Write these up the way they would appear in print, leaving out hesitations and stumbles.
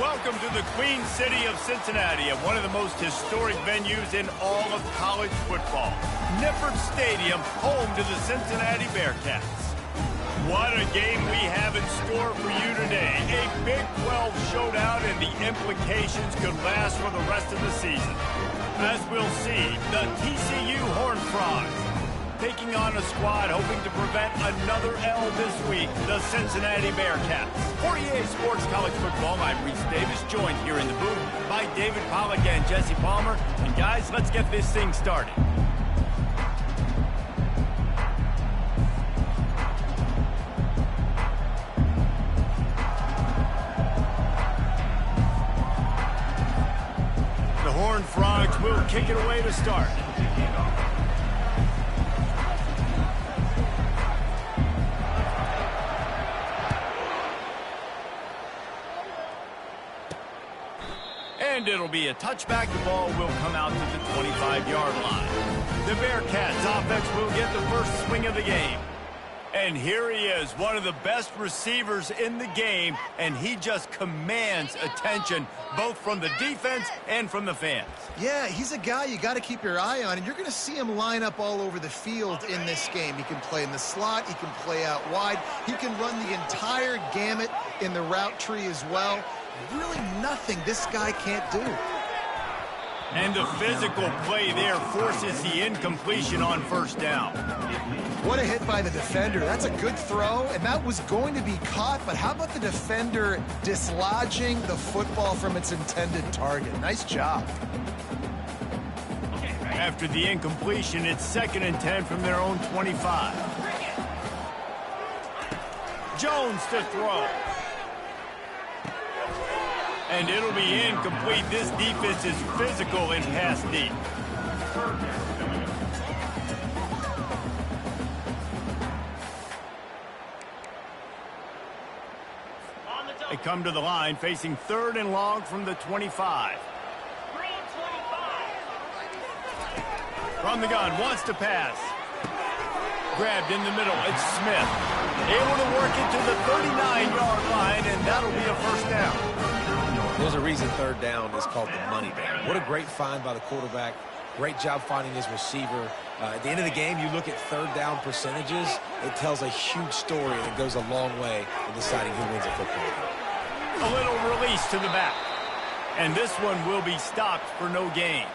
Welcome to the Queen City of Cincinnati, and one of the most historic venues in all of college football. Nippert Stadium, home to the Cincinnati Bearcats. What a game we have in store for you today. A Big 12 showdown, and the implications could last for the rest of the season. As we'll see, the TCU Horned Frogs taking on a squad hoping to prevent another L this week, the Cincinnati Bearcats. For EA Sports College Football, I'm Reese Davis, joined here in the booth by David Pollack and Jesse Palmer. And guys, let's get this thing started. The Horned Frogs will kick it away to start. And it'll be a touchback. The ball will come out to the 25-yard line. The Bearcats offense will get the first swing of the game. And here he is, one of the best receivers in the game, and he just commands attention both from the defense and from the fans. Yeah, he's a guy you got to keep your eye on, and you're going to see him line up all over the field in this game. He can play in the slot, he can play out wide, he can run the entire gamut in the route tree as well. Really nothing this guy can't do. And the physical play there forces the incompletion on first down. What a hit by the defender. That's a good throw, and that was going to be caught, but how about the defender dislodging the football from its intended target? Nice job. After the incompletion, it's 2nd and 10 from their own 25. Jones to throw. And it'll be incomplete. This defense is physical in pass deep. They come to the line facing 3rd and long from the 25. From the gun, wants to pass. Grabbed in the middle, it's Smith. Able to work it to the 39-yard line, and that'll be a first down. There's a reason 3rd down is called the money down. What a great find by the quarterback. Great job finding his receiver. At the end of the game, you look at 3rd down percentages. It tells a huge story, and it goes a long way in deciding who wins a football game. A little release to the back. And this one will be stopped for no gain.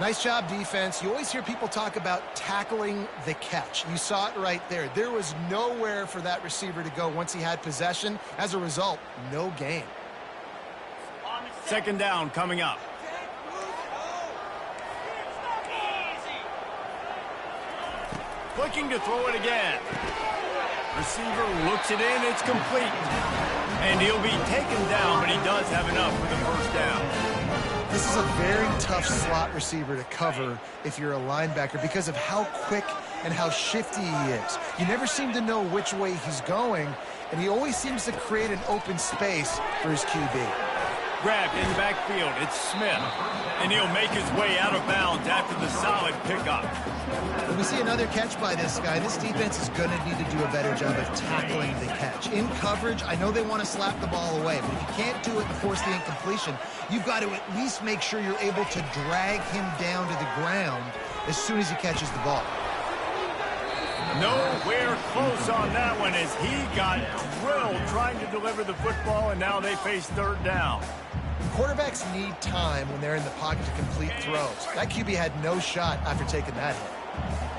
Nice job, defense. You always hear people talk about tackling the catch. You saw it right there. There was nowhere for that receiver to go once he had possession. As a result, no gain. 2nd down coming up. Looking to throw it again. Receiver looks it in. It's complete. And he'll be taken down, but he does have enough for the first down. This is a very tough slot receiver to cover if you're a linebacker because of how quick and how shifty he is. You never seem to know which way he's going, and he always seems to create an open space for his QB. Grabbed in the backfield, it's Smith. And he'll make his way out of bounds after the solid pickup. When we see another catch by this guy, this defense is going to need to do a better job of tackling the catch. In coverage, I know they want to slap the ball away, but if you can't do it and force the incompletion, you've got to at least make sure you're able to drag him down to the ground as soon as he catches the ball. Nowhere close on that one as he got drilled trying to deliver the football, and now they face 3rd down. Quarterbacks need time when they're in the pocket to complete throws. That QB had no shot after taking that hit.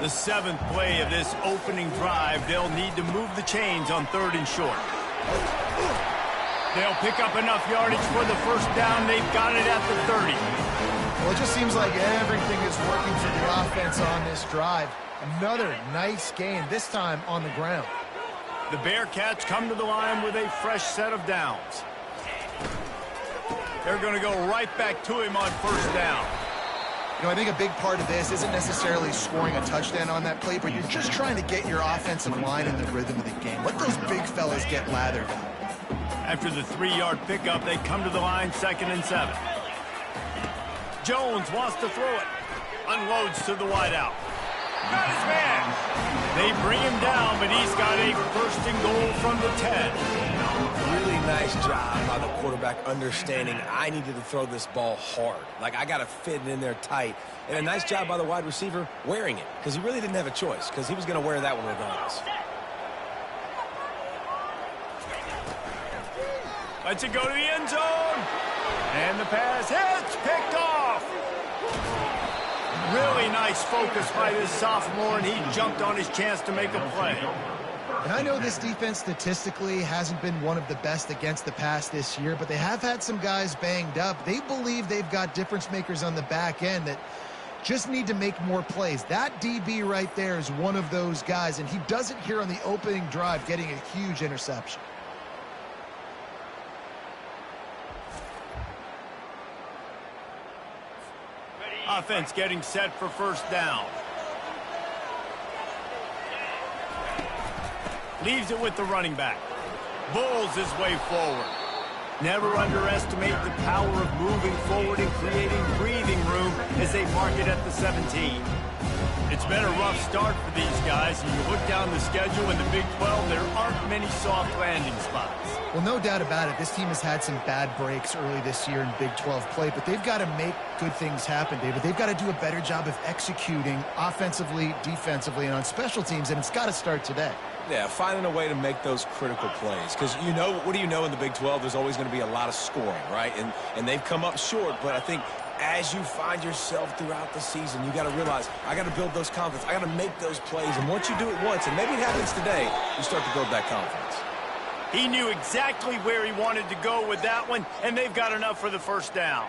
The 7th play of this opening drive, they'll need to move the chains on 3rd and short. They'll pick up enough yardage for the first down. They've got it at the 30. Well, it just seems like everything is working for the offense on this drive. Another nice gain, this time on the ground. The Bearcats come to the line with a fresh set of downs. They're going to go right back to him on first down. You know, I think a big part of this isn't necessarily scoring a touchdown on that play, but you're just trying to get your offensive line in the rhythm of the game. Let those big fellas get lathered up. After the 3-yard pickup, they come to the line 2nd and 7. Jones wants to throw it. Unloads to the wideout. Got his man. They bring him down, but he's got a 1st and goal from the 10. Really nice nice job by the quarterback understanding I needed to throw this ball hard. Like, I got to fit it in there tight. And a nice job by the wide receiver wearing it, because he really didn't have a choice, because he was going to wear that one regardless. Lets it go to the end zone. And the pass hits, picked off. Really nice focus by this sophomore, and he jumped on his chance to make a play. And I know this defense statistically hasn't been one of the best against the pass this year, but they have had some guys banged up. They believe they've got difference makers on the back end that just need to make more plays. That DB right there is one of those guys, and he does it here on the opening drive, getting a huge interception. Offense getting set for first down. Leaves it with the running back. Bulls his way forward. Never underestimate the power of moving forward and creating breathing room as they mark it at the 17. It's been a rough start for these guys, and you look down the schedule in the Big 12, there aren't many soft landing spots. Well, no doubt about it. This team has had some bad breaks early this year in Big 12 play, but they've got to make good things happen, David. They've got to do a better job of executing offensively, defensively, and on special teams, and it's got to start today. Yeah, finding a way to make those critical plays. Because, you know, what do you know in the Big 12? There's always going to be a lot of scoring, right? And they've come up short, but I think as you find yourself throughout the season, you got to realize, I got to build those confidence. I got to make those plays. And once you do it once, and maybe it happens today, you start to build that confidence. He knew exactly where he wanted to go with that one, and they've got enough for the first down.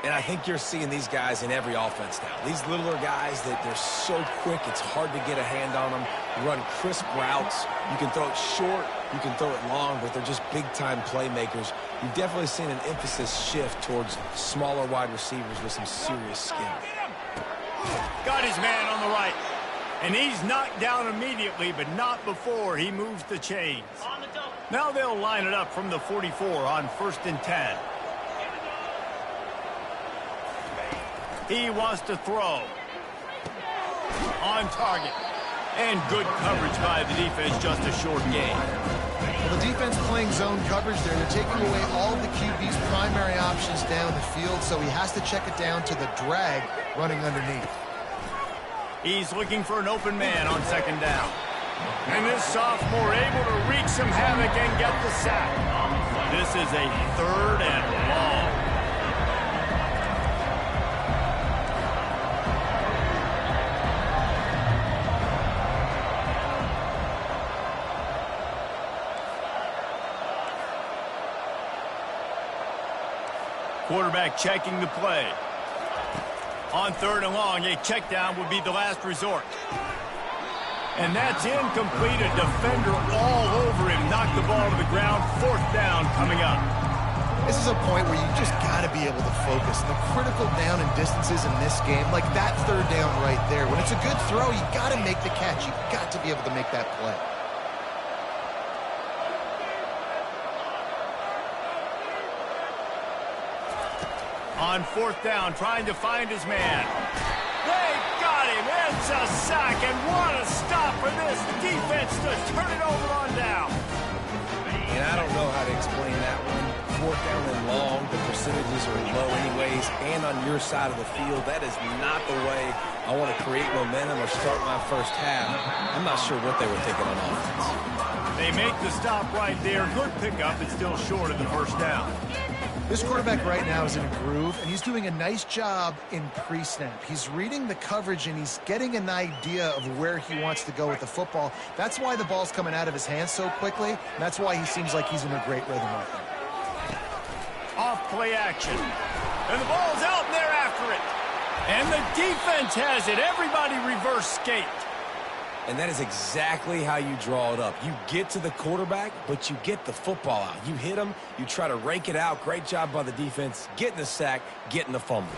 And I think you're seeing these guys in every offense now. These littler guys, that they're so quick, it's hard to get a hand on them. Run crisp routes. You can throw it short, you can throw it long, but they're just big-time playmakers. You've definitely seen an emphasis shift towards smaller wide receivers with some serious skill. Got his man on the right. And he's knocked down immediately, but not before he moves the chains. Now they'll line it up from the 44 on 1st and 10. He wants to throw. On target. And good coverage by the defense, just a short gain. Well, the defense playing zone coverage there. They're taking away all of the QB's primary options down the field, so he has to check it down to the drag running underneath. He's looking for an open man on 2nd down. And this sophomore able to wreak some havoc and get the sack. This is a 3rd and long. Quarterback checking the play. On 3rd and long, a check down would be the last resort. And that's incomplete. A defender all over him. Knocked the ball to the ground. 4th down coming up. This is a point where you just got to be able to focus. The critical down and distances in this game, like that 3rd down right there. When it's a good throw, you got to make the catch. You got to be able to make that play. On 4th down, trying to find his man. They got him. It's a sack, and what a stop for this defense to turn it over on down. And I don't know how to explain that one. 4th down and long, the percentages are low anyways, and on your side of the field, that is not the way I want to create momentum or start my first half. I'm not sure what they were thinking on offense. They make the stop right there. Good pickup. It's still short of the 1st down. This quarterback right now is in a groove, and he's doing a nice job in pre-snap. He's reading the coverage, and he's getting an idea of where he wants to go with the football. That's why the ball's coming out of his hands so quickly, and that's why he seems like he's in a great rhythm right now. Off play action. And the ball's out, and they're after it. And the defense has it. Everybody reverse skate. And that is exactly how you draw it up. You get to the quarterback, but you get the football out. You hit him, you try to rake it out. Great job by the defense, getting the sack, getting the fumble.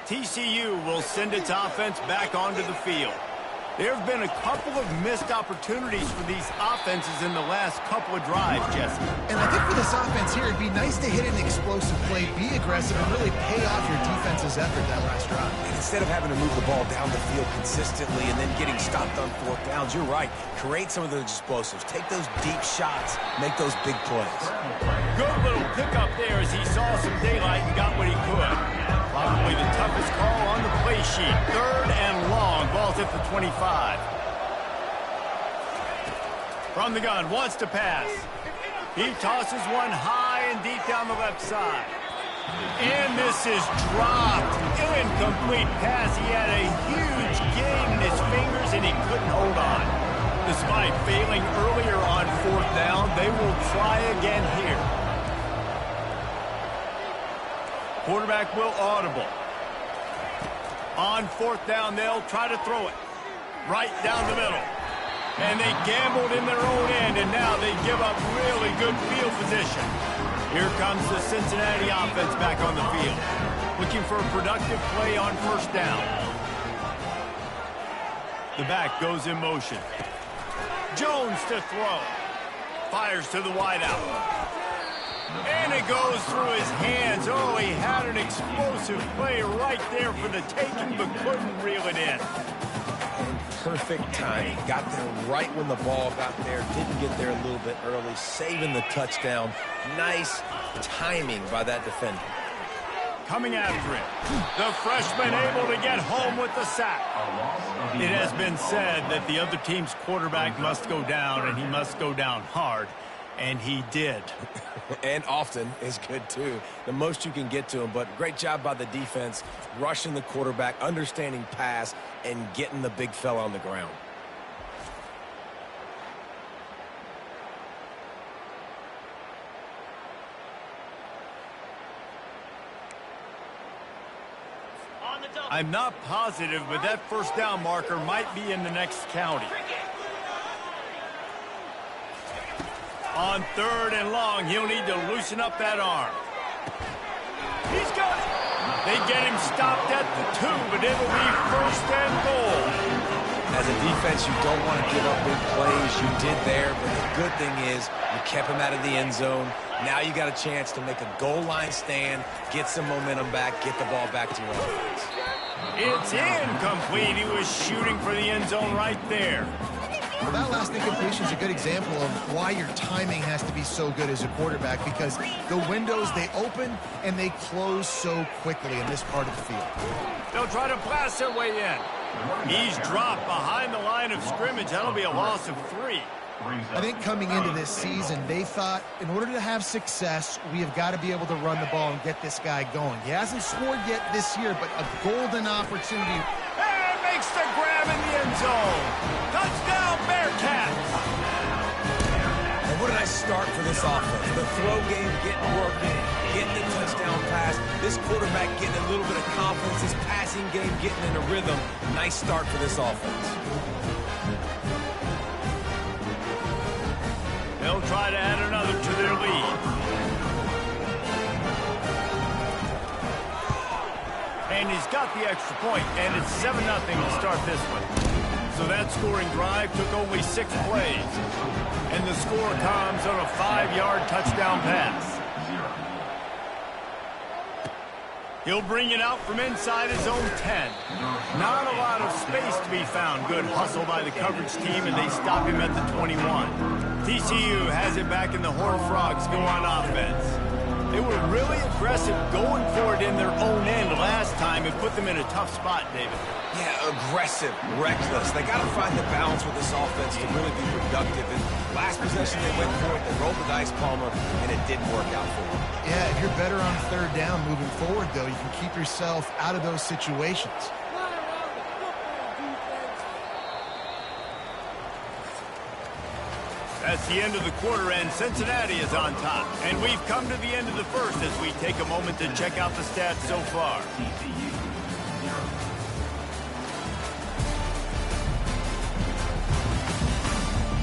TCU will send its offense back onto the field. There have been a couple of missed opportunities for these offenses in the last couple of drives, Jesse. And I think for this offense here, it'd be nice to hit an explosive play, be aggressive, and really pay off your defense's effort that last drive. And instead of having to move the ball down the field consistently and then getting stopped on fourth downs, you're right. Create some of those explosives. Take those deep shots. Make those big plays. Good little pickup there as he saw some daylight and got what he could. Probably the toughest call on the play sheet. 3rd and long. Ball's at the 25. From the gun, wants to pass. He tosses one high and deep down the left side. And this is dropped. Incomplete pass. He had a huge gain in his fingers and he couldn't hold on. Despite failing earlier on 4th down, they will try again here. Quarterback will audible. On 4th down, they'll try to throw it. Right down the middle. And they gambled in their own end, and now they give up really good field position. Here comes the Cincinnati offense back on the field. Looking for a productive play on 1st down. The back goes in motion. Jones to throw. Fires to the wideout. And it goes through his hands. Oh, he had an explosive play right there for the taking, but couldn't reel it in. Perfect timing. Got there right when the ball got there. Didn't get there a little bit early. Saving the touchdown. Nice timing by that defender. Coming after him. The freshman able to get home with the sack. It has been said that the other team's quarterback must go down, and he must go down hard. And he did. And often is good, too. The most you can get to him, but great job by the defense, rushing the quarterback, understanding pass, and getting the big fella on the ground. I'm not positive, but that 1st down marker might be in the next county. On 3rd and long, he'll need to loosen up that arm. He's got it. They get him stopped at the 2, but it'll be 1st and goal. As a defense, you don't want to give up big plays. You did there, but the good thing is you kept him out of the end zone. Now you got a chance to make a goal line stand, get some momentum back, get the ball back to your offense. It's incomplete. He was shooting for the end zone right there. Well, that last incompletion is a good example of why your timing has to be so good as a quarterback, because the windows, they open and they close so quickly in this part of the field. They'll try to blast their way in. He's dropped behind the line of scrimmage. That'll be a loss of 3. I think coming into this season, they thought in order to have success, we have got to be able to run the ball and get this guy going. He hasn't scored yet this year, but a golden opportunity. And makes the grab in the end zone. Touchdown, Bearcats. And what a nice start for this offense. The throw game getting working, getting the touchdown pass. This quarterback getting a little bit of confidence. His passing game getting in a rhythm. Nice start for this offense. They'll try to add another to their lead. And he's got the extra point, and it's 7-0 to start this one. So that scoring drive took only 6 plays. And the score comes on a 5-yard touchdown pass. He'll bring it out from inside his own 10. Not a lot of space to be found. Good hustle by the coverage team, and they stop him at the 21. TCU has it back in the Horned Frogs go on offense. They were really aggressive going for it in their own end last time and put them in a tough spot, David. Yeah, aggressive, reckless. They got to find the balance with this offense to really be productive. And last possession they went for it, they rolled the dice, Palmer, and it didn't work out for them. Yeah, if you're better on 3rd down moving forward, though, you can keep yourself out of those situations. That's the end of the quarter, and Cincinnati is on top. And we've come to the end of the first as we take a moment to check out the stats so far.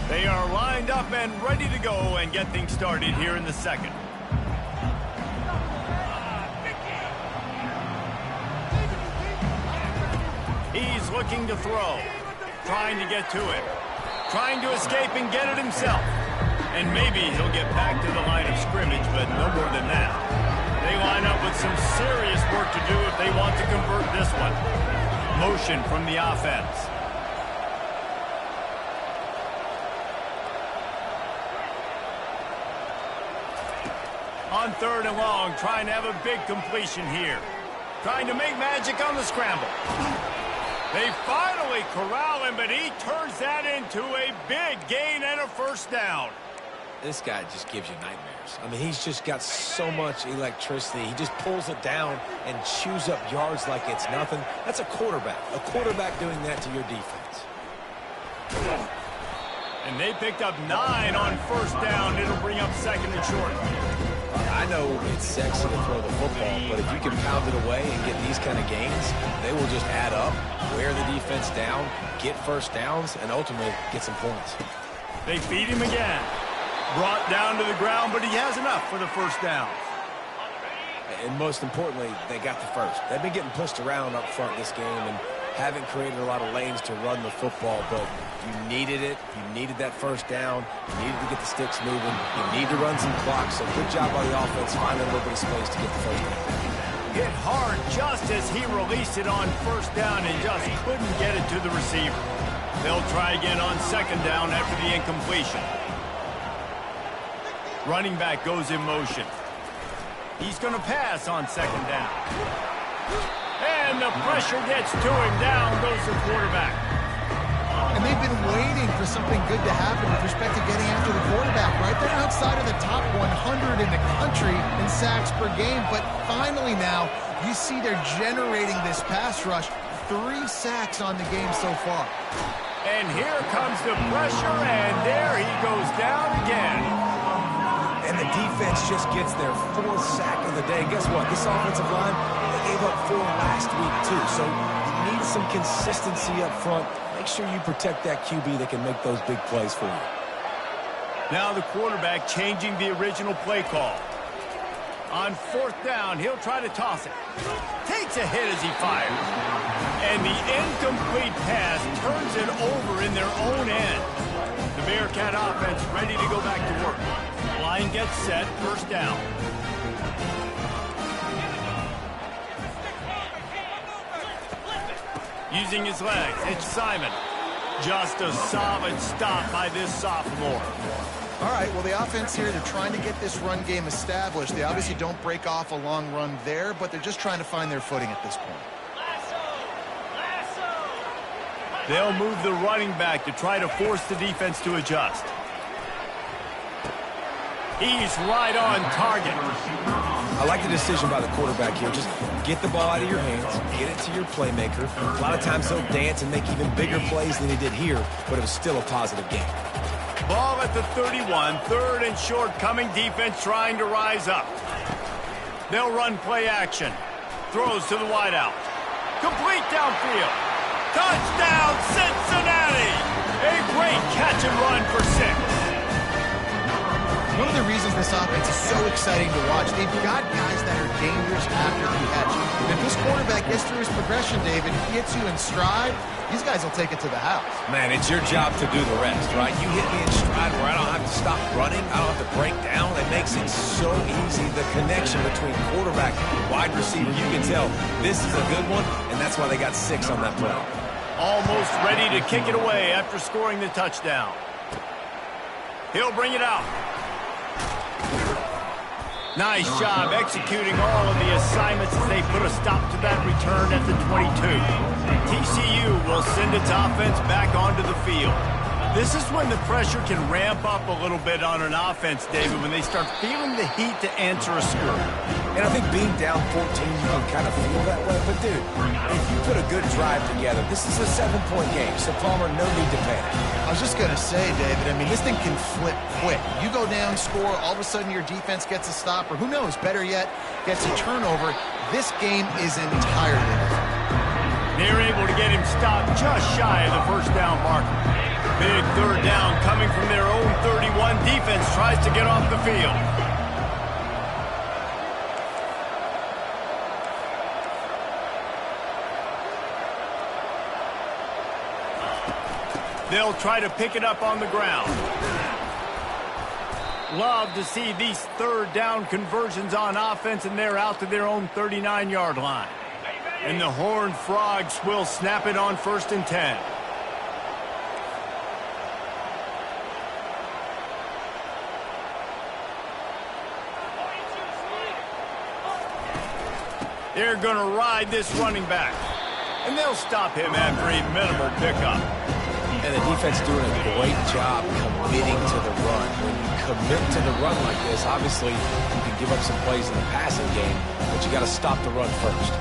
They are lined up and ready to go and get things started here in the second. He's looking to throw. trying to get to it. Trying to escape and get it himself. And maybe he'll get back to the line of scrimmage, but no more than that. They line up with some serious work to do if they want to convert this one. Motion from the offense. On 3rd and long, trying to have a big completion here. Trying to make magic on the scramble. They finally corral him, but he turns that into a big gain and a first down. This guy just gives you nightmares. I mean, he's just got so much electricity. He just pulls it down and chews up yards like it's nothing. That's a quarterback. A quarterback doing that to your defense. And they picked up 9 on first down. It'll bring up 2nd and short. I know it's sexy to throw the football, but if you can pound it away and get these kind of gains, they will just add up, wear the defense down, get first downs, and ultimately get some points. They feed him again. Brought down to the ground, but he has enough for the first down. And most importantly, they got the first. They've been getting pushed around up front this game and haven't created a lot of lanes to run the football, but you needed it. You needed that first down. You needed to get the sticks moving. You need to run some clock, so good job by the offense finding a little bit of space to get the first down. Hit hard just as he released it on first down and just couldn't get it to the receiver. They'll try again on 2nd down after the incompletion. Running back goes in motion. He's going to pass on 2nd down. And the pressure gets to him. Down goes the quarterback. And they've been waiting for something good to happen with respect to getting after the quarterback, right? They're outside of the top 100 in the country in sacks per game, but finally now you see they're generating this pass rush. 3 sacks on the game so far. And here comes the pressure, and there he goes down again. And the defense just gets their 4th sack of the day. Guess what? This offensive line, they gave up 4 last week, too. So you need some consistency up front. Make sure you protect that QB that can make those big plays for you. Now the quarterback changing the original play call. On 4th down, he'll try to toss it. Takes a hit as he fires. And the incomplete pass turns it over in their own end. The Bearcat offense ready to go back to work. Line gets set, first down. Using his legs, it's Simon. Just a solid stop by this sophomore. All right, well, the offense here, they're trying to get this run game established. They obviously don't break off a long run there, but they're just trying to find their footing at this point. They'll move the running back to try to force the defense to adjust. He's right on target. I like the decision by the quarterback here. Just get the ball out of your hands, get it to your playmaker. A lot of times he'll dance and make even bigger plays than he did here, but it was still a positive game. Ball at the 31, 3rd and short, coming defense trying to rise up. They'll run play action. Throws to the wideout. Complete downfield. Touchdown, Cincinnati! A great catch and run for 6. One of the reasons this offense is so exciting to watch, they've got guys that are dangerous after the catch. And if this quarterback gets through his progression, David, if he hits you in stride, these guys will take it to the house. Man, it's your job to do the rest, right? You hit me in stride where I don't have to stop running. I don't have to break down. It makes it so easy. The connection between quarterback and wide receiver, you can tell this is a good one, and that's why they got 6 on that play. Almost ready to kick it away after scoring the touchdown. He'll bring it out. Nice job executing all of the assignments as they put a stop to that return at the 22. TCU will send its offense back onto the field. This is when the pressure can ramp up a little bit on an offense, David, when they start feeling the heat to answer a score. And I think being down 14, you can kind of feel that way. But, dude, if you put a good drive together, this is a 7-point game, so Palmer, no need to panic. I was just going to say, David, I mean, this thing can flip quick. You go down, score, all of a sudden your defense gets a stop, or who knows, better yet, gets a turnover. This game is entirely different. They're able to get him stopped just shy of the first down marker. Big 3rd down coming from their own 31. Defense tries to get off the field. They'll try to pick it up on the ground. Love to see these third down conversions on offense, and they're out to their own 39-yard line. And the Horned Frogs will snap it on 1st and 10. They're going to ride this running back. And they'll stop him after a minimal pickup. And the defense doing a great job committing to the run. When you commit to the run like this, obviously you can give up some plays in the passing game, but you got to stop the run first.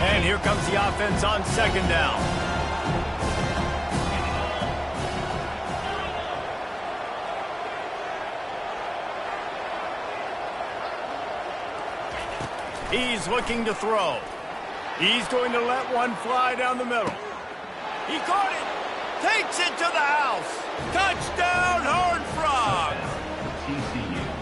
And here comes the offense on 2nd down. He's looking to throw. He's going to let one fly down the middle. He caught it. Takes it to the house. Touchdown, Horned Frogs.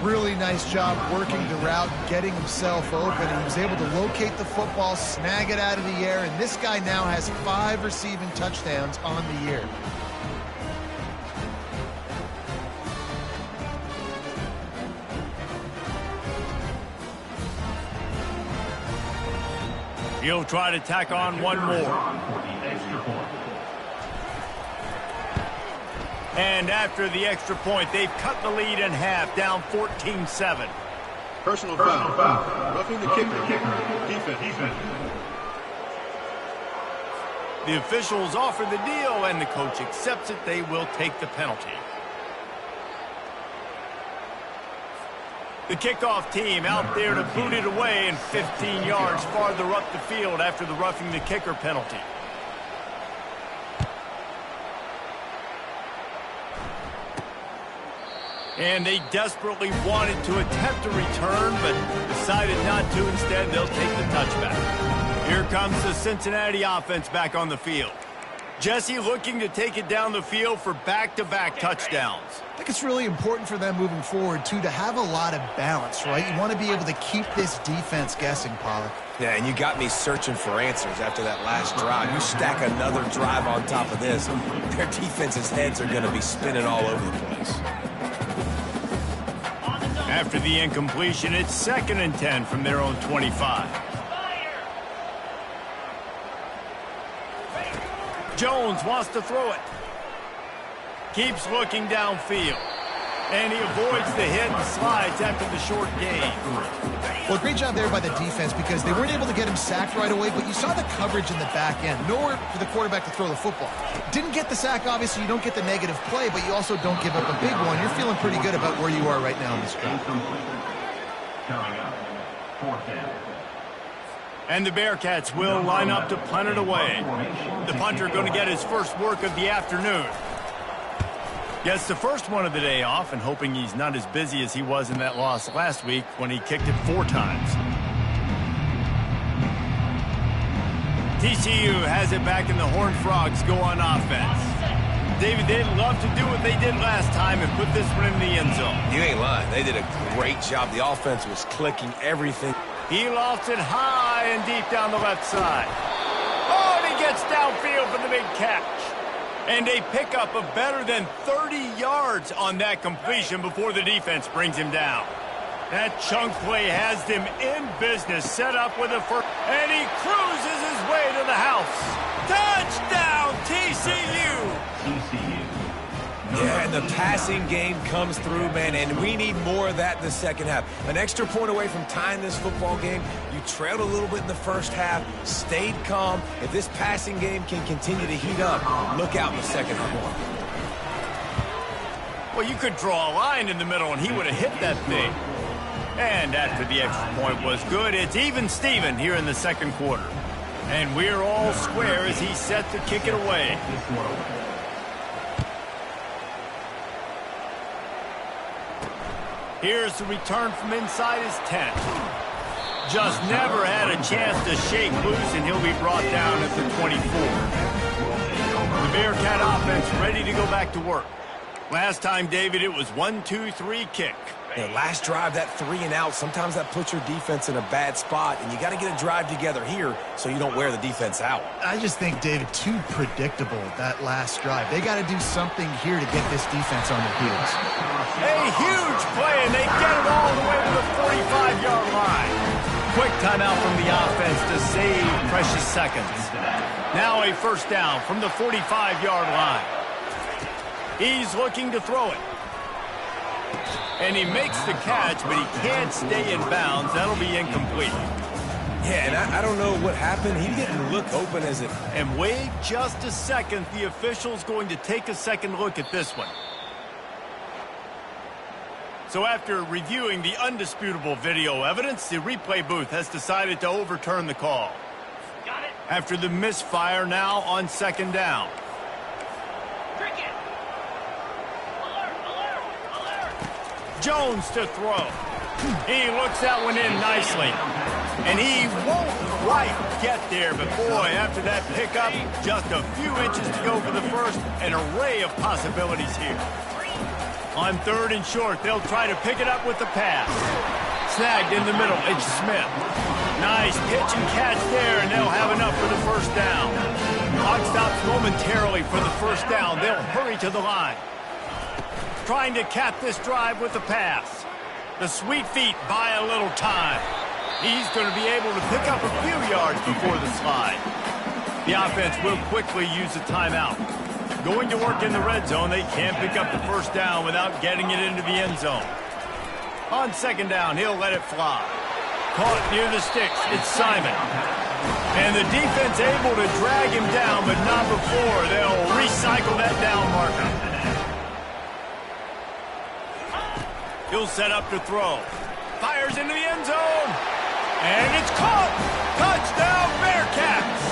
Really nice job working the route, getting himself open. He was able to locate the football, snag it out of the air, and this guy now has 5 receiving touchdowns on the year. He'll try to tack on one more. And after the extra point, they've cut the lead in half, down 14-7. Personal foul. Roughing the kicker. Defense. The officials offer the deal, and the coach accepts it. They will take the penalty. The kickoff team out there to boot it away and 15 yards farther up the field after the roughing the kicker penalty. And they desperately wanted to attempt a return, but decided not to. Instead, they'll take the touchback. Here comes the Cincinnati offense back on the field. Jesse looking to take it down the field for back-to-back touchdowns. I think it's really important for them moving forward, too, to have a lot of balance, right? You want to be able to keep this defense guessing, Pollack. Yeah, and you got me searching for answers after that last drive. You stack another drive on top of this, their defense's heads are going to be spinning all over the place. After the incompletion, it's 2nd and 10 from their own 25. Jones wants to throw it. Keeps looking downfield. And he avoids the hit and slides after the short gain. Well, great job there by the defense because they weren't able to get him sacked right away, but you saw the coverage in the back end. Nowhere for the quarterback to throw the football. Didn't get the sack, obviously. You don't get the negative play, but you also don't give up a big one. You're feeling pretty good about where you are right now in this drive. And the Bearcats will line up to punt it away. The punter going to get his first work of the afternoon. Gets the first one of the day off and hoping he's not as busy as he was in that loss last week when he kicked it 4 times. TCU has it back and the Horned Frogs go on offense. David, they'd love to do what they did last time and put this one in the end zone. You ain't lying. They did a great job. The offense was clicking everything. He lofts it high and deep down the left side. Oh, and he gets downfield for the big catch. And a pickup of better than 30 yards on that completion before the defense brings him down. That chunk play has them in business, set up with a first, and he cruises his way to the house. Touchdown, TCU! Yeah, and the passing game comes through, man, and we need more of that in the second half. An extra point away from tying this football game. You trailed a little bit in the first half, stayed calm. If this passing game can continue to heat up, look out in the second half. Well, you could draw a line in the middle, and he would have hit that thing. And after the extra point was good, it's even Steven here in the second quarter. And we're all square as he's set to kick it away. Here's the return from inside his tent. Just never had a chance to shake loose, and he'll be brought down at the 24. The Bearcat offense ready to go back to work. Last time, David, it was 1-2-3 kick. Last drive, that 3 and out, sometimes that puts your defense in a bad spot, and you got to get a drive together here so you don't wear the defense out. I just think, David, too predictable, that last drive. They got to do something here to get this defense on their heels. A huge play, and they get it all the way to the 45-yard line. Quick timeout from the offense to save precious seconds. Now a first down from the 45-yard line. He's looking to throw it. And he makes the catch, but he can't stay in bounds. That'll be incomplete. Yeah, and I don't know what happened. He didn't look open as it... And wait just a second. The official's going to take a second look at this one. So after reviewing the undisputable video evidence, the replay booth has decided to overturn the call. Got it. After the misfire, now on second down. Jones to throw. He looks that one in nicely. And he won't quite get there, but boy, after that pickup, just a few inches to go for the first. An array of possibilities here. On third and short, they'll try to pick it up with the pass. Snagged in the middle, it's Smith. Nice pitch and catch there, and they'll have enough for the first down. Clock stops momentarily for the first down. They'll hurry to the line. Trying to cap this drive with the pass. The sweet feet buy a little time. He's going to be able to pick up a few yards before the slide. The offense will quickly use a timeout. Going to work in the red zone, they can't pick up the first down without getting it into the end zone. On second down, he'll let it fly. Caught near the sticks, it's Simon. And the defense able to drag him down, but not before they'll recycle that down marker. He'll set up to throw. Fires into the end zone. And it's caught. Touchdown, Bearcats.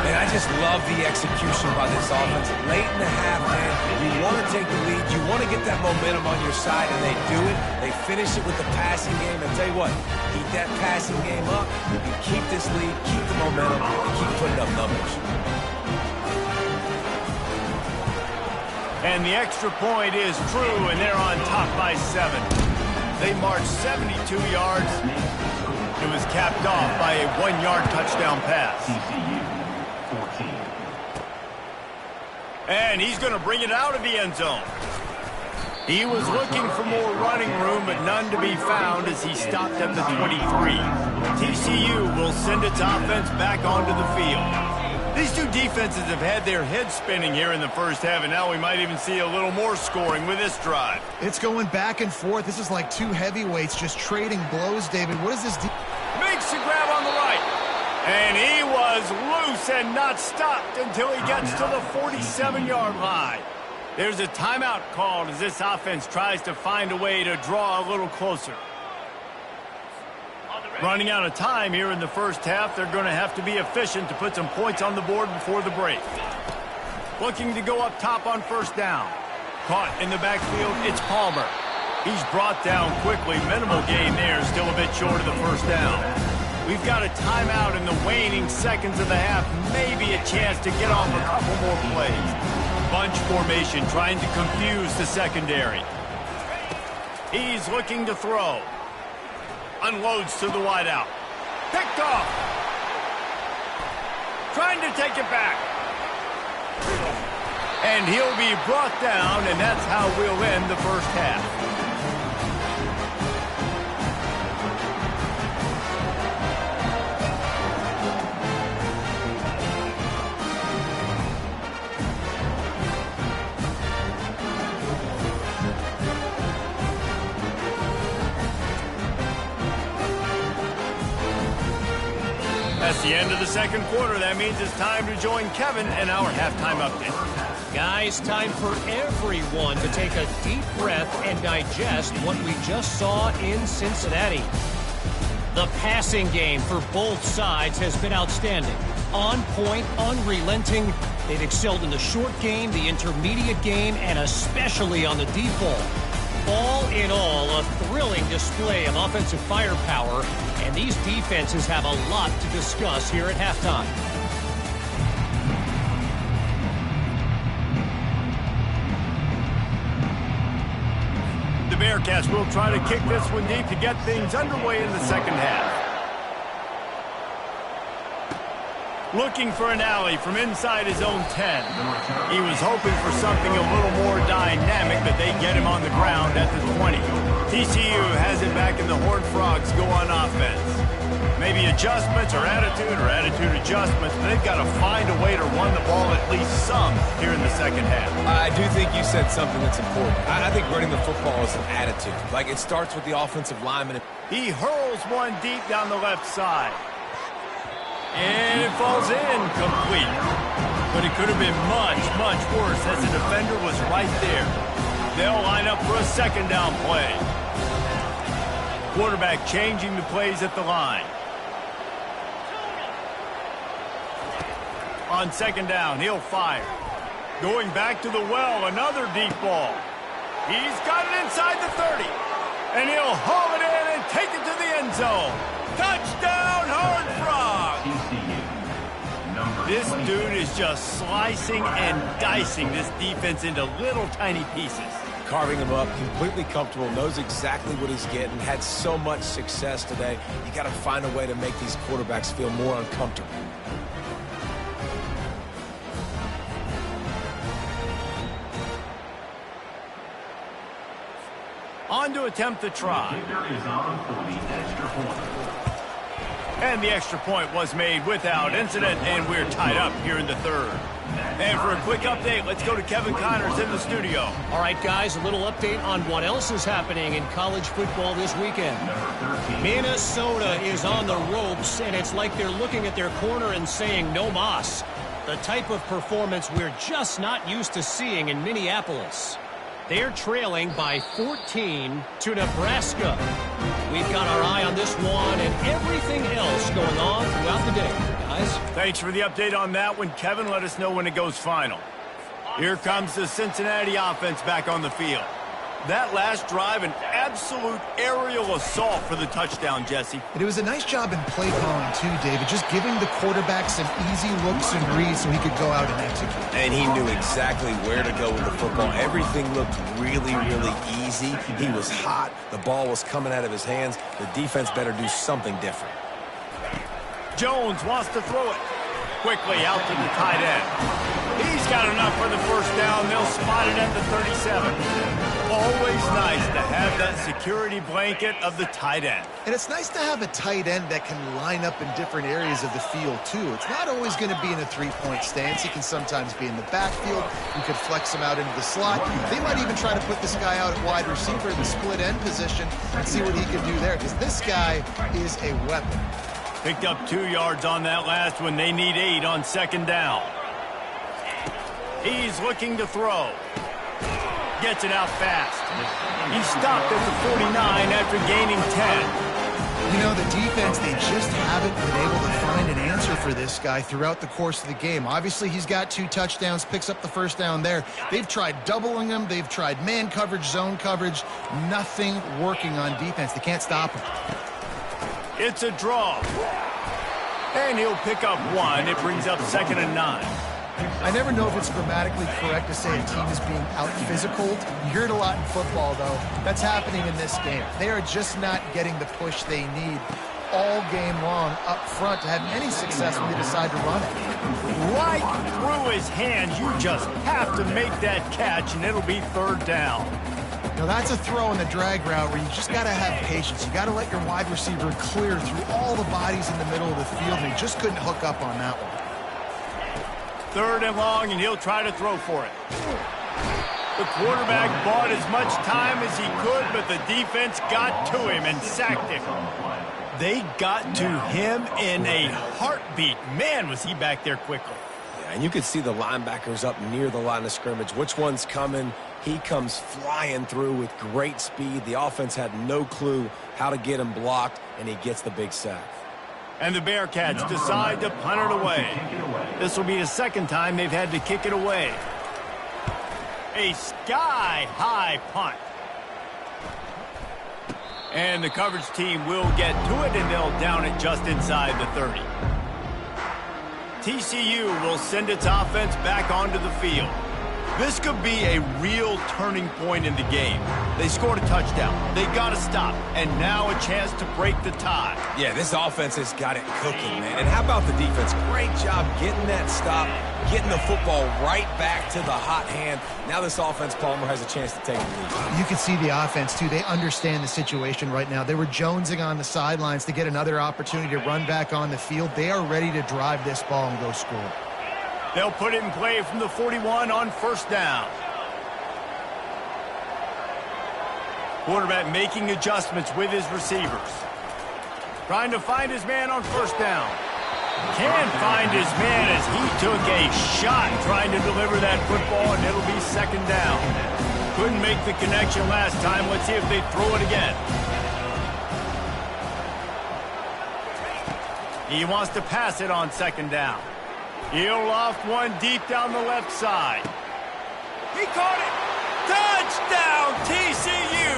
Man, I just love the execution by this offense. Late in the half, man, you want to take the lead. You want to get that momentum on your side, and they do it. They finish it with the passing game. And tell you what, keep that passing game up. You keep this lead, keep the momentum, and keep putting up numbers. And the extra point is true, and they're on top by 7. They marched 72 yards. It was capped off by a 1-yard touchdown pass. And he's going to bring it out of the end zone. He was looking for more running room, but none to be found as he stopped at the 23. TCU will send its offense back onto the field. These two defenses have had their heads spinning here in the first half, and now we might even see a little more scoring with this drive. It's going back and forth. This is like two heavyweights just trading blows, David. What is this? Makes a grab on the right. And he was loose and not stopped until he gets to the 47-yard line. There's a timeout called as this offense tries to find a way to draw a little closer. Running out of time here in the first half, they're going to have to be efficient to put some points on the board before the break. Looking to go up top on first down. Caught in the backfield, it's Palmer. He's brought down quickly. Minimal gain there, still a bit short of the first down. We've got a timeout in the waning seconds of the half. Maybe a chance to get off a couple more plays. Bunch formation trying to confuse the secondary. He's looking to throw. Unloads to the wideout. Picked off. Trying to take it back. And he'll be brought down, and that's how we'll end the first half. That's the end of the second quarter. That means it's time to join Kevin in our halftime update. Guys, time for everyone to take a deep breath and digest what we just saw in Cincinnati. The passing game for both sides has been outstanding. On point, unrelenting. They've excelled in the short game, the intermediate game, and especially on the deep ball. All in all, a thrilling display of offensive firepower, and these defenses have a lot to discuss here at halftime. The Bearcats will try to kick this one deep to get things underway in the second half. Looking for an alley from inside his own 10. He was hoping for something a little more dynamic, but they get him on the ground at the 20. TCU has it back and the Horned Frogs go on offense. Maybe adjustments or attitude adjustments, but they've got to find a way to run the ball at least some here in the second half. I do think you said something that's important. I think running the football is an attitude. Like, it starts with the offensive lineman. He hurls one deep down the left side. And it falls in complete. But it could have been much, much worse as the defender was right there. They'll line up for a second down play. Quarterback changing the plays at the line. On second down, he'll fire. Going back to the well, another deep ball. He's got it inside the 30. And he'll haul it in and take it to the end zone. Touchdown, Horned Frogs! This dude is just slicing and dicing this defense into little tiny pieces. Carving him up, completely comfortable, knows exactly what he's getting, had so much success today. You got to find a way to make these quarterbacks feel more uncomfortable. On to attempt the try. And the extra point was made without incident, and we're tied up here in the third. And for a quick update, let's go to Kevin Connors in the studio. All right, guys, a little update on what else is happening in college football this weekend. Minnesota is on the ropes, and it's like they're looking at their corner and saying, no mas. The type of performance we're just not used to seeing in Minneapolis. They're trailing by 14 to Nebraska. We've got our eye on this one and everything else going on throughout the day, guys. Thanks for the update on that one, Kevin. Let us know when it goes final. Here comes the Cincinnati offense back on the field. That last drive, an absolute aerial assault for the touchdown, Jesse. And it was a nice job in play calling, too, David. Just giving the quarterback some easy looks and reads so he could go out and execute. And he knew exactly where to go with the football. Everything looked really, really easy. He was hot. The ball was coming out of his hands. The defense better do something different. Jones wants to throw it. Quickly out to the tight end. He's got enough for the first down. They'll spot it at the 37. Always nice to have that security blanket of the tight end. And it's nice to have a tight end that can line up in different areas of the field, too. It's not always going to be in a three-point stance. He can sometimes be in the backfield. You could flex him out into the slot. They might even try to put this guy out at wide receiver in the split end position and see what he can do there, because this guy is a weapon. Picked up 2 yards on that last one. They need 8 on second down. He's looking to throw. Gets it out fast. He stopped at the 49 after gaining 10. You know, the defense, they just haven't been able to find an answer for this guy throughout the course of the game. Obviously, he's got 2 touchdowns, picks up the first down there. They've tried doubling him. They've tried man coverage, zone coverage. Nothing working on defense. They can't stop him. It's a draw. And he'll pick up 1. It brings up 2nd and 9. I never know if it's grammatically correct to say a team is being out-physicaled. You hear it a lot in football, though. That's happening in this game. They are just not getting the push they need all game long up front to have any success when they decide to run it. Right through his hands. You just have to make that catch, and it'll be 3rd down. Now, that's a throw in the drag route where you just got to have patience. You got to let your wide receiver clear through all the bodies in the middle of the field, and he just couldn't hook up on that one. 3rd and long, and he'll try to throw for it. The quarterback bought as much time as he could, but the defense got to him and sacked him. They got to him in a heartbeat. Man, was he back there quickly. Yeah, and you could see the linebackers up near the line of scrimmage. Which one's coming? He comes flying through with great speed. The offense had no clue how to get him blocked, and he gets the big sack. And the Bearcats decide to punt it away. This will be the 2nd time they've had to kick it away. A sky-high punt. And the coverage team will get to it, and they'll down it just inside the 30. TCU will send its offense back onto the field. This could be a real turning point in the game. They scored a touchdown. They got to stop. And now a chance to break the tie. Yeah, this offense has got it cooking, man. And how about the defense? Great job getting that stop, getting the football right back to the hot hand. Now this offense, Palmer, has a chance to take the lead. You can see the offense, too. They understand the situation right now. They were jonesing on the sidelines to get another opportunity to run back on the field. They are ready to drive this ball and go score. They'll put it in play from the 41 on first down. Quarterback making adjustments with his receivers. Trying to find his man on first down. Can't find his man as he took a shot trying to deliver that football, and it'll be second down. Couldn't make the connection last time. Let's see if they throw it again. He wants to pass it on second down. He'll loft one deep down the left side. He caught it. Touchdown, TCU.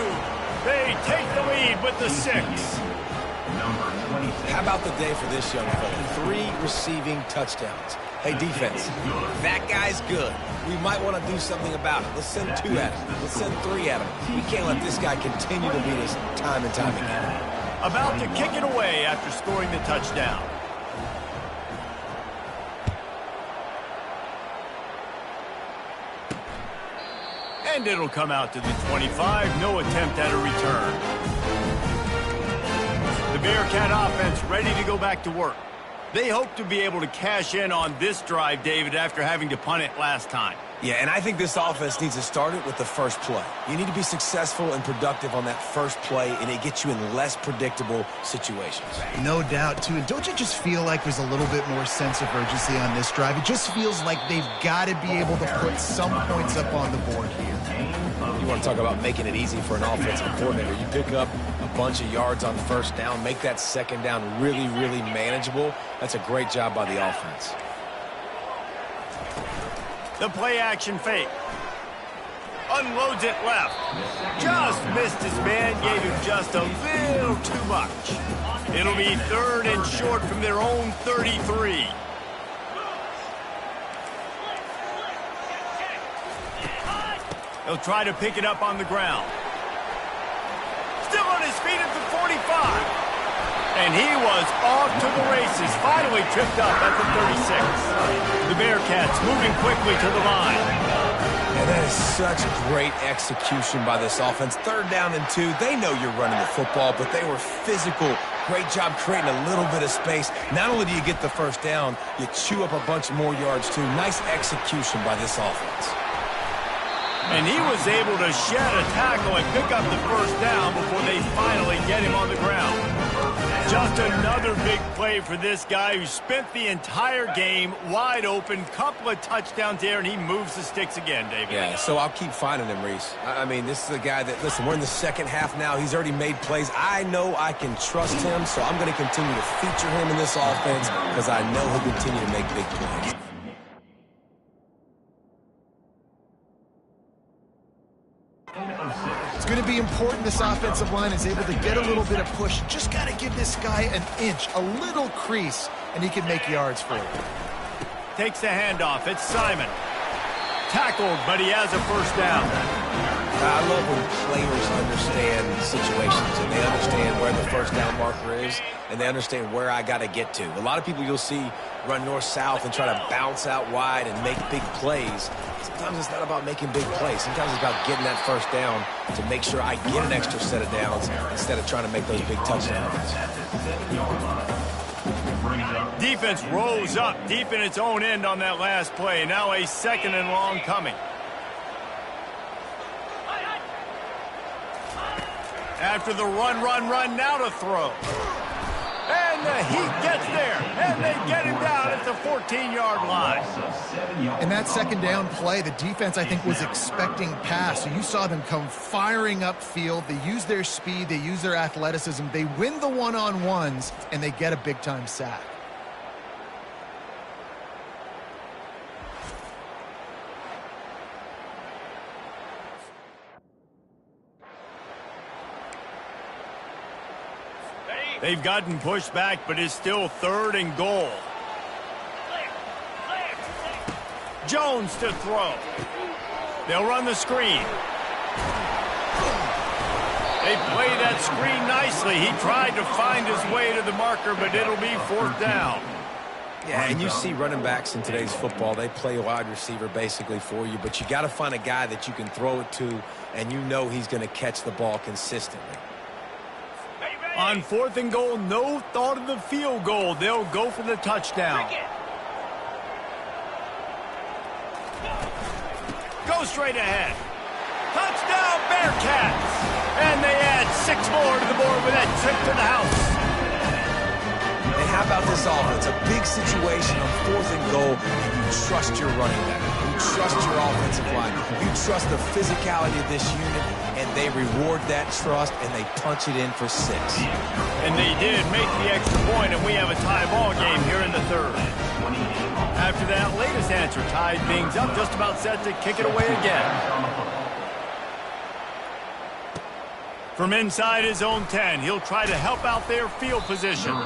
They take the lead with the 6. How about the day for this young fella? 3 receiving touchdowns. Hey, defense, that guy's good. We might want to do something about it. Let's send 2 at him. Let's send 3 at him. We can't let this guy continue to beat us time and time again. About to kick it away after scoring the touchdown. And it'll come out to the 25. No attempt at a return. The Bearcat offense ready to go back to work. They hope to be able to cash in on this drive, David, after having to punt it last time. Yeah, and I think this offense needs to start it with the first play. You need to be successful and productive on that first play, and it gets you in less predictable situations. No doubt, too. And don't you just feel like there's a little bit more sense of urgency on this drive? It just feels like they've got to be able to put some points up on the board here. You want to talk about making it easy for an offensive coordinator. You pick up a bunch of yards on first down, make that second down really, really manageable. That's a great job by the offense. The play-action fake. Unloads it left. Just missed his man, gave him just a little too much. It'll be 3rd and short from their own 33. He'll try to pick it up on the ground. Still on his feet at the 45. And he was off to the races, finally tripped up at the 36. The Bearcats moving quickly to the line. And that is such great execution by this offense. 3rd down and 2. They know you're running the football, but they were physical. Great job creating a little bit of space. Not only do you get the first down, you chew up a bunch more yards too. Nice execution by this offense. And he was able to shed a tackle and pick up the first down before they finally get him on the ground. Just another big play for this guy who spent the entire game wide open. Couple of touchdowns there, and he moves the sticks again, David. Yeah, so I'll keep finding him, Reese. I mean, this is a guy that, listen, we're in the second half now. He's already made plays. I know I can trust him, so I'm going to continue to feature him in this offense because I know he'll continue to make big plays. It's going to be important this offensive line is able to get a little bit of push. Just got to give this guy an inch, a little crease, and he can make yards for it. Takes the handoff. It's Simon. Tackled, but he has a first down. I love when players understand situations and they understand where the first down marker is and they understand where I got to get to. A lot of people you'll see run north-south and try to bounce out wide and make big plays. Sometimes it's not about making big plays. Sometimes it's about getting that first down to make sure I get an extra set of downs instead of trying to make those big touchdowns. Defense rose up deep in its own end on that last play. Now a 2nd and long coming. After the run, now to throw. And the Heat gets there, and they get him down at the 14-yard line. In that second down play, the defense, I think, was expecting pass. So you saw them come firing upfield. They use their speed. They use their athleticism. They win the one-on-ones, and they get a big-time sack. They've gotten pushed back, but it's still 3rd and goal. Jones to throw. They'll run the screen. They play that screen nicely. He tried to find his way to the marker, but it'll be 4th down. Yeah, and you see running backs in today's football, they play wide receiver basically for you, but you got to find a guy that you can throw it to, and you know he's going to catch the ball consistently. On 4th and goal, no thought of the field goal. They'll go for the touchdown. Go straight ahead. Touchdown, Bearcats! And they add 6 more to the board with that trip to the house. And how about this offense? A big situation on 4th and goal, and you trust your running back. You trust your offensive line. You trust the physicality of this unit, and they reward that trust, and they punch it in for 6. And they did make the extra point, and we have a tie ball game here in the 3rd. After that latest answer, tied things up, just about set to kick it away again. From inside his own 10, he'll try to help out their field position.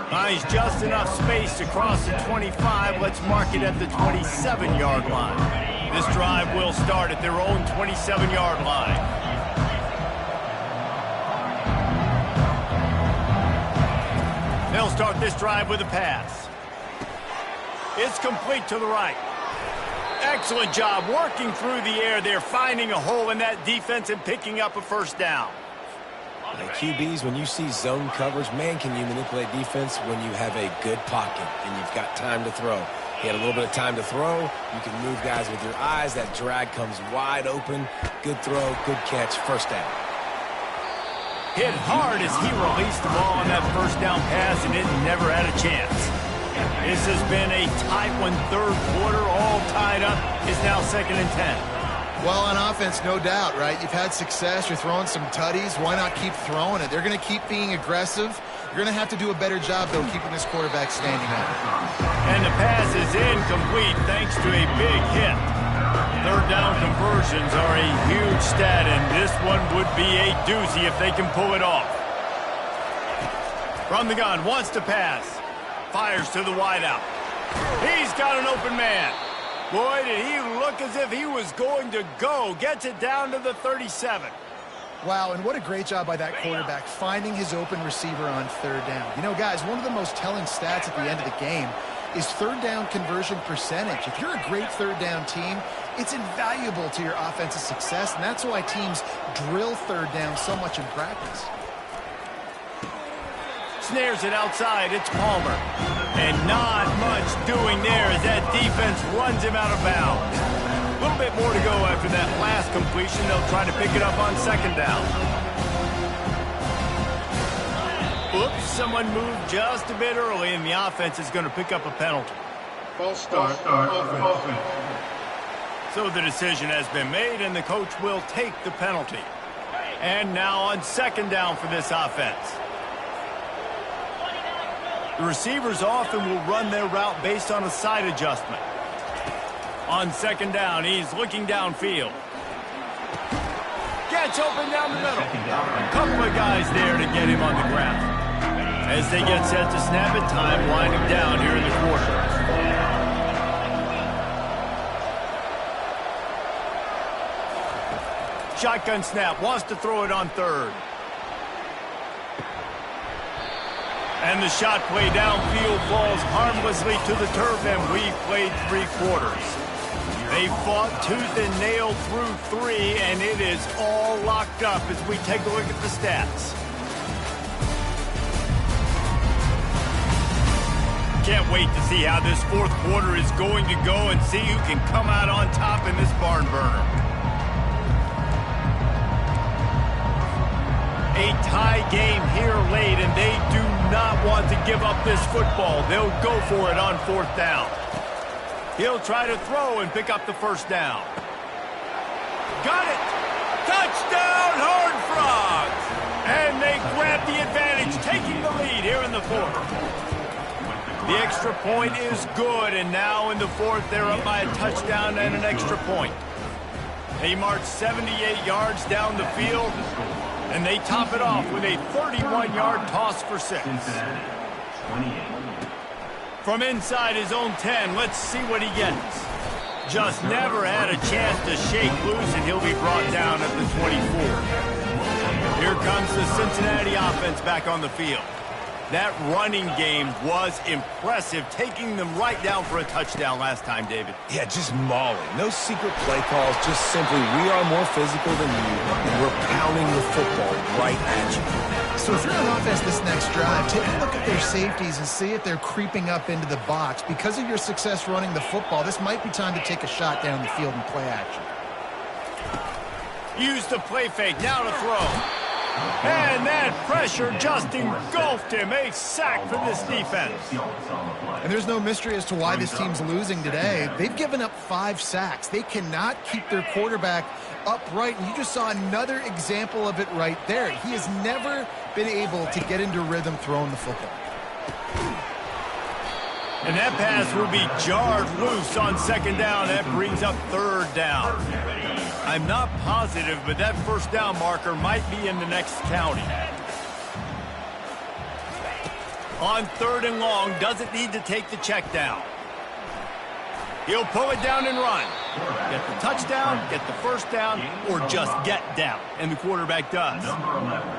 Finds just enough space to cross the 25. Let's mark it at the 27-yard line. This drive will start at their own 27-yard line. They'll start this drive with a pass. It's complete to the right. Excellent job working through the air. They're finding a hole in that defense and picking up a 1st down. QBs, when you see zone coverage, man, can you manipulate defense when you have a good pocket and you've got time to throw. He had a little bit of time to throw. You can move guys with your eyes. That drag comes wide open. Good throw, good catch, 1st down. Hit hard as he released the ball on that 1st down pass, and it never had a chance. This has been a tight one. 3rd quarter, all tied up. Is now 2nd and 10. Well, on offense, no doubt, right? You've had success. You're throwing some tutties. Why not keep throwing it? They're going to keep being aggressive. You're going to have to do a better job, though, keeping this quarterback standing up. And the pass is incomplete thanks to a big hit. 3rd down conversions are a huge stat, and this one would be a doozy if they can pull it off. From the gun, wants to pass. Fires to the wideout. He's got an open man. Boy, did he look as if he was going to go. Gets it down to the 37. Wow, and what a great job by that quarterback finding his open receiver on 3rd down. You know, guys, one of the most telling stats at the end of the game is 3rd down conversion percentage. If you're a great 3rd down team, it's invaluable to your offensive success, and that's why teams drill 3rd down so much in practice. Snares it outside. It's Palmer. And not much doing there as that defense runs him out of bounds. A little bit more to go after that last completion. They'll try to pick it up on 2nd down. Oops, someone moved just a bit early, and the offense is going to pick up a penalty. False start. Offense. So the decision has been made, and the coach will take the penalty. And now on 2nd down for this offense. The receivers often will run their route based on a side adjustment. On 2nd down, he's looking downfield. Gets open down the middle. A couple of guys there to get him on the ground. As they get set to snap it, time winding down here in the quarter. Shotgun snap, wants to throw it on 3rd. And the shot play downfield falls harmlessly to the turf, and we've played 3 quarters. They fought tooth and nail through 3, and it is all locked up as we take a look at the stats. Can't wait to see how this 4th quarter is going to go and see who can come out on top in this barn burner. A tie game here late, and they do not want to give up this football. They'll go for it on 4th down. He'll try to throw and pick up the 1st down. Got it! Touchdown, Horned Frogs! And they grab the advantage, taking the lead here in the 4th. The extra point is good, and now in the 4th, they're up by a touchdown and an extra point. They march 78 yards down the field, and they top it off with a 31-yard toss for 6. From inside his own 10, let's see what he gets. just never had a chance to shake loose, and he'll be brought down at the 24. Here comes the Cincinnati offense back on the field. That running game was impressive, taking them right down for a touchdown last time, David. Yeah, just mauling. No secret play calls, just simply we are more physical than you, and we're pounding the football right at you. So if you're on offense this next drive, take a look at their safeties and see if they're creeping up into the box. Because of your success running the football, this might be time to take a shot down the field and play action. Use the play fake, now to throw. And that pressure just engulfed him. A sack for this defense. And there's no mystery as to why this team's losing today. They've given up 5 sacks. They cannot keep their quarterback upright. And you just saw another example of it right there. He has never been able to get into rhythm throwing the football. And that pass will be jarred loose on second down. That brings up third down. I'm not positive, but that first down marker might be in the next county. On third and long, doesn't need to take the check down. He'll pull it down and run. Get the touchdown, get the first down, or just get down. And the quarterback does.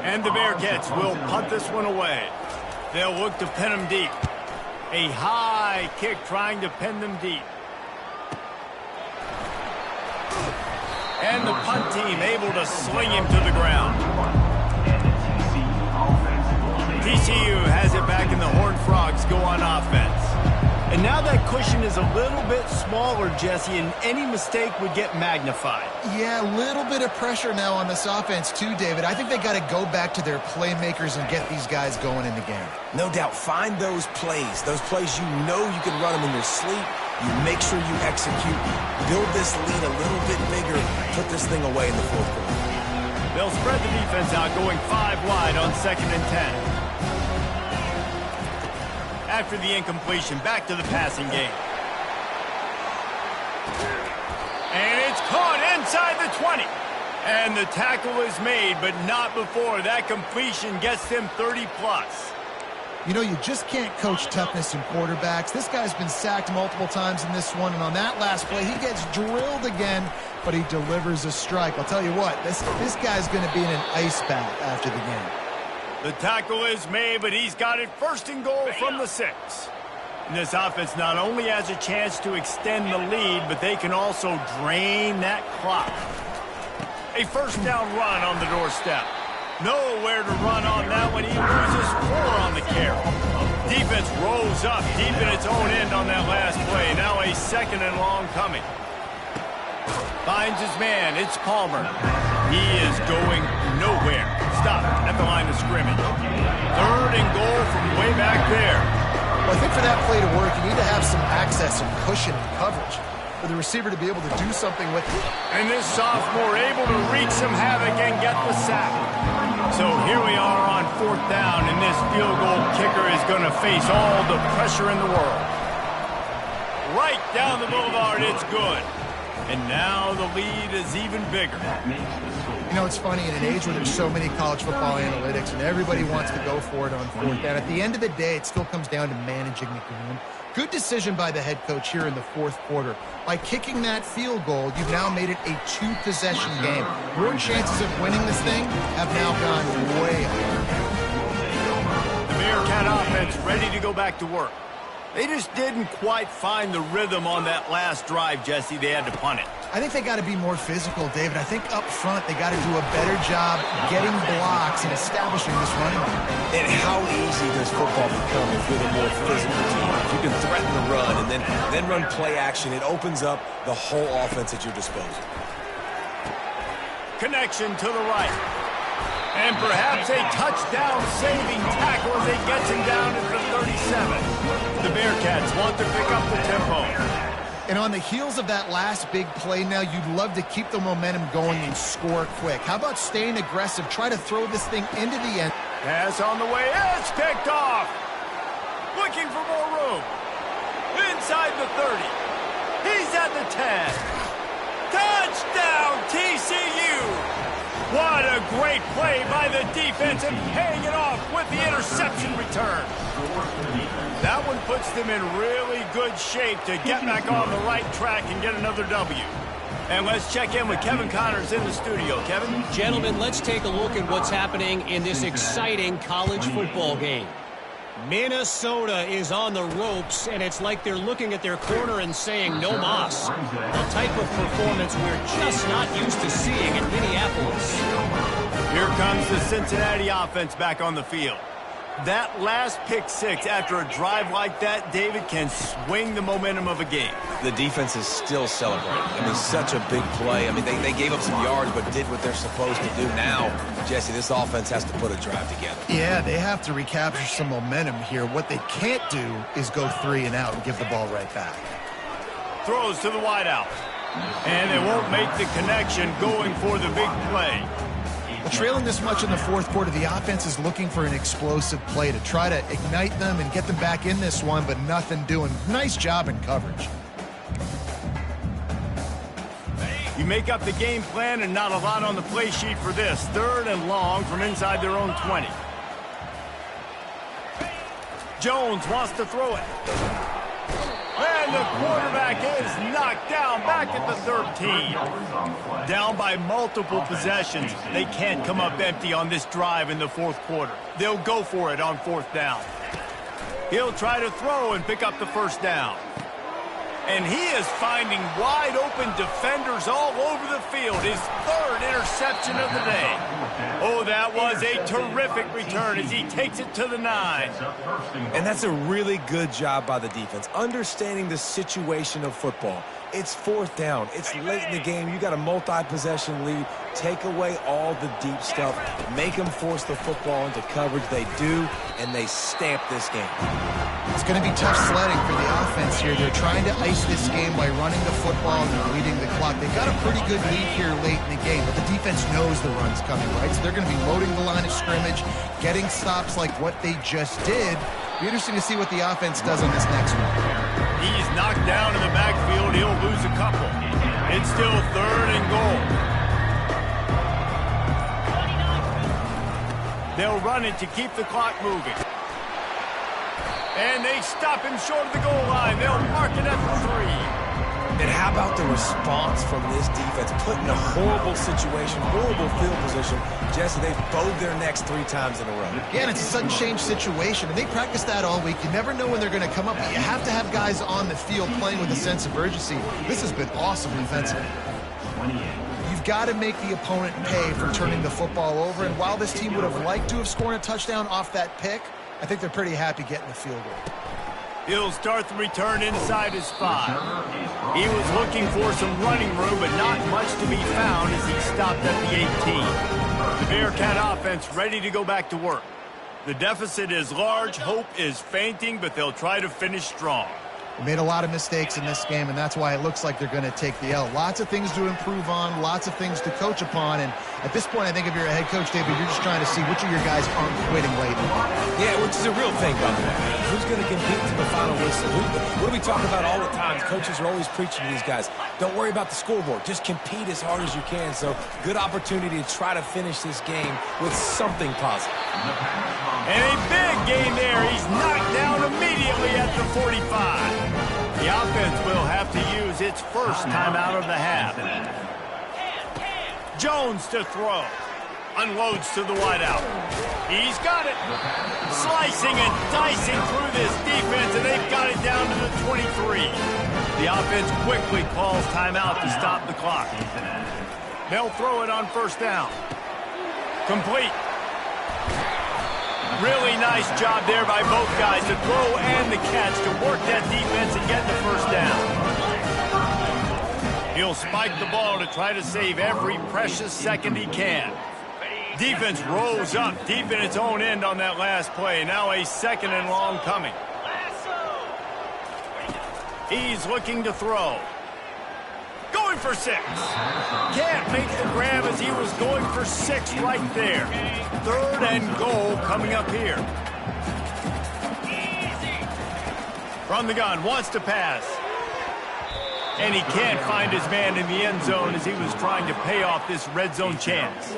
And the Bearcats will punt this one away. They'll look to pin him deep. A high kick trying to pin them deep. And the punt team able to sling him to the ground. TCU has it back, and the Horned Frogs go on offense. And now that cushion is a little bit smaller, Jesse, and any mistake would get magnified. Yeah, a little bit of pressure now on this offense too, David. I think they got to go back to their playmakers and get these guys going in the game. No doubt, find those plays you know you can run them in your sleep. You make sure you execute, build this lead a little bit bigger, put this thing away in the fourth quarter. They'll spread the defense out, going 5 wide on 2nd and 10. After the incompletion, back to the passing game. And it's caught inside the 20. And the tackle is made, but not before. That completion gets them 30-plus. You know, you just can't coach toughness in quarterbacks. This guy's been sacked multiple times in this one, and on that last play, he gets drilled again, but he delivers a strike. I'll tell you what, this guy's going to be in an ice bath after the game. The tackle is made, but he's got it first and goal from the 6. And this offense not only has a chance to extend the lead, but they can also drain that clock. A first down run on the doorstep. Nowhere to run on that one. He loses 4 on the carry. Defense rolls up deep in its own end on that last play. Now a 2nd and long coming. Finds his man. It's Palmer. He is going nowhere. Stopped at the line of scrimmage. 3rd and goal from way back there. Well, I think for that play to work, you need to have some access, some cushion and coverage for the receiver to be able to do something with it. And this sophomore able to wreak some havoc and get the sack. So here we are on 4th down, and this field goal kicker is going to face all the pressure in the world. Right down the boulevard, it's good. And now the lead is even bigger. You know, it's funny, in an age where there's so many college football analytics and everybody wants to go for it on 4th down, at the end of the day, it still comes down to managing the game. Good decision by the head coach here in the 4th quarter. By kicking that field goal, you've now made it a 2-possession game. Your chances of winning this thing have now gone way up. The Bearcat offense ready to go back to work. They just didn't quite find the rhythm on that last drive, Jesse. They had to punt it. I think they got to be more physical, David. I think up front they got to do a better job getting blocks and establishing this running game. And how easy does football become if you're the more physical team? If you can threaten the run and then run play action, it opens up the whole offense at your disposal. Connection to the right. And perhaps a touchdown-saving tackle as he gets him down at the 37. The Bearcats want to pick up the tempo. And on the heels of that last big play now, you'd love to keep the momentum going and score quick. How about staying aggressive? Try to throw this thing into the end. Pass on the way. It's picked off. Looking for more room. Inside the 30. He's at the 10. Touchdown, TCU. What a great play by the defense and paying it off with the interception return. That one puts them in really good shape to get back on the right track and get another W. And let's check in with Kevin Connors in the studio. Kevin? Gentlemen, let's take a look at what's happening in this exciting college football game. Minnesota is on the ropes, and it's like they're looking at their corner and saying, no mas. A type of performance we're just not used to seeing in Minneapolis. Here comes the Cincinnati offense back on the field. That last pick six after a drive like that, David, can swing the momentum of a game. The defense is still celebrating. I mean, such a big play. I mean, they gave up some yards but did what they're supposed to do. Now, Jesse, this offense has to put a drive together. Yeah, they have to recapture some momentum here. What they can't do is go 3 and out and give the ball right back. Throws to the wideout. And they won't make the connection going for the big play. Well, trailing this much in the fourth quarter, the offense is looking for an explosive play to try to ignite them and get them back in this one, but nothing doing. Nice job in coverage. You make up the game plan and not a lot on the play sheet for this. 3rd and long from inside their own 20. Jones wants to throw it. And the quarterback is knocked down back at the 13. Down by multiple possessions. They can't come up empty on this drive in the fourth quarter. They'll go for it on 4th down. He'll try to throw and pick up the first down. And he is finding wide open defenders all over the field. His 3rd interception of the day. Oh, that was a terrific return as he takes it to the 9. And that's a really good job by the defense, understanding the situation of football. It's 4th down. It's late in the game. You got a multi-possession lead. Take away all the deep stuff. Make them force the football into coverage. They do, and they stamp this game. It's going to be tough sledding for the offense here. They're trying to ice this game by running the football and they're leading the clock. They've got a pretty good lead here late in the game, but the defense knows the run's coming, right? So they're going to be loading the line of scrimmage, getting stops like what they just did. Be interesting to see what the offense does on this next one. He's knocked down in the backfield. He'll lose a couple. It's still 3rd and goal. They'll run it to keep the clock moving. And they stop him short of the goal line. They'll mark it at the 3. And how about the response from this defense? Put in a horrible situation, horrible field position. Jesse, they've bowed their necks 3 times in a row. Yeah, and it's a sudden change situation, and they practice that all week. You never know when they're going to come up, but you have to have guys on the field playing with a sense of urgency. This has been awesome defensively. You've got to make the opponent pay for turning the football over, and while this team would have liked to have scored a touchdown off that pick, I think they're pretty happy getting the field goal. He'll start the return inside his 5. He was looking for some running room, but not much to be found as he stopped at the 18. The Bearcat offense ready to go back to work. The deficit is large. Hope is fainting, but they'll try to finish strong. They made a lot of mistakes in this game, and that's why it looks like they're going to take the L. Lots of things to improve on, lots of things to coach upon, and at this point, I think if you're a head coach, David, you're just trying to see which of your guys aren't quitting lately. Yeah, which is a real thing, by the way. Who's going to compete to the final whistle? What do we talk about all the time? Coaches are always preaching to these guys. Don't worry about the scoreboard. Just compete as hard as you can. So, good opportunity to try to finish this game with something positive. And a big gain there. He's knocked down immediately at the 45. The offense will have to use its first timeout of the half. Jones to throw. Unloads to the wideout. He's got it. Slicing and dicing through this defense, and they've got it down to the 23. The offense quickly calls timeout to stop the clock. They'll throw it on 1st down. Complete. Really nice job there by both guys to throw and the catch to work that defense and get the 1st down. He'll spike the ball to try to save every precious second he can. Defense rose up deep in its own end on that last play. Now a 2nd and long coming. He's looking to throw. Going for 6. Can't make the grab as he was going for 6 right there. 3rd and goal coming up here. From the gun, wants to pass. And he can't find his man in the end zone as he was trying to pay off this red zone chance.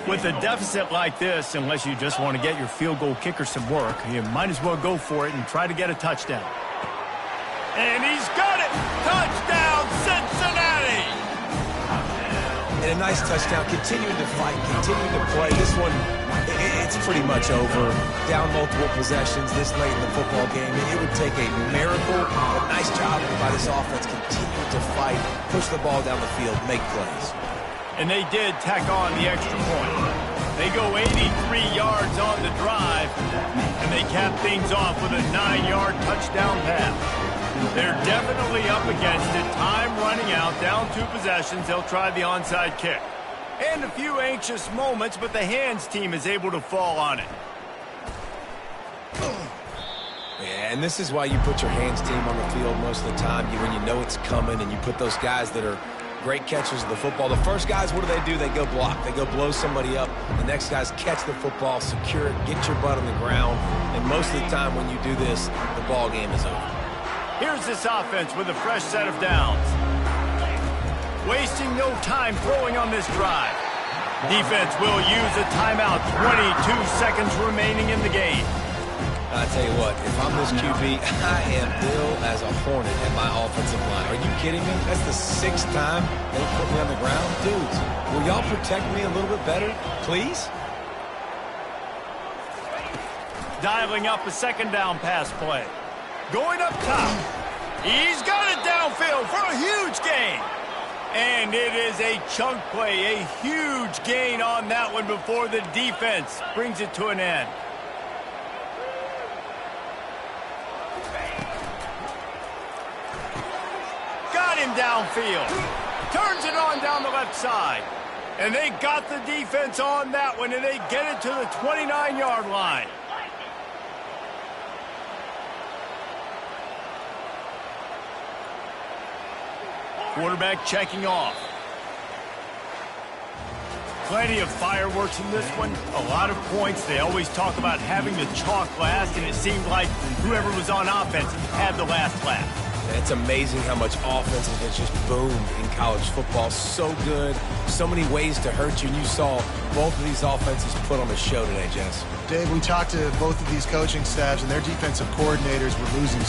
With a deficit like this, unless you just want to get your field goal kicker some work, you might as well go for it and try to get a touchdown. And he's got it! Touchdown, Cincinnati! And a nice touchdown, continuing to fight, continuing to play. This one, it's pretty much over. Down multiple possessions this late in the football game. It would take a miracle. A nice job by this offense, continuing to fight, push the ball down the field, make plays. And they did tack on the extra point. They go 83 yards on the drive, and they cap things off with a 9-yard touchdown pass. They're definitely up against it. Time running out, down 2 possessions. They'll try the onside kick. And a few anxious moments, but the hands team is able to fall on it. Yeah, and this is why you put your hands team on the field most of the time. When you know it's coming, and you put those guys that are great catchers of the football. The first guys, what do? They go block. They go blow somebody up. The next guys catch the football, secure it, get your butt on the ground. And most of the time when you do this, the ball game is over. Here's this offense with a fresh set of downs. Wasting no time throwing on this drive. Defense will use a timeout. 22 seconds remaining in the game. I tell you what, if I'm this QB, I am ill as a hornet at my offensive line. Are you kidding me? That's the 6th time they put me on the ground. Dudes, will y'all protect me a little bit better, please? Dialing up a second down pass play. Going up top. He's got it downfield for a huge gain. And it is a chunk play, a huge gain on that one before the defense brings it to an end. Got him downfield. Turns it on down the left side. And they got the defense on that one, and they get it to the 29-yard line. Quarterback checking off. Plenty of fireworks in this one. A lot of points. They always talk about having the chalk last, and it seemed like whoever was on offense had the last laugh. It's amazing how much offense has just boomed in college football. So good. So many ways to hurt you. And you saw both of these offenses put on a show today, Jess. Dave, we talked to both of these coaching staffs, and their defensive coordinators were losing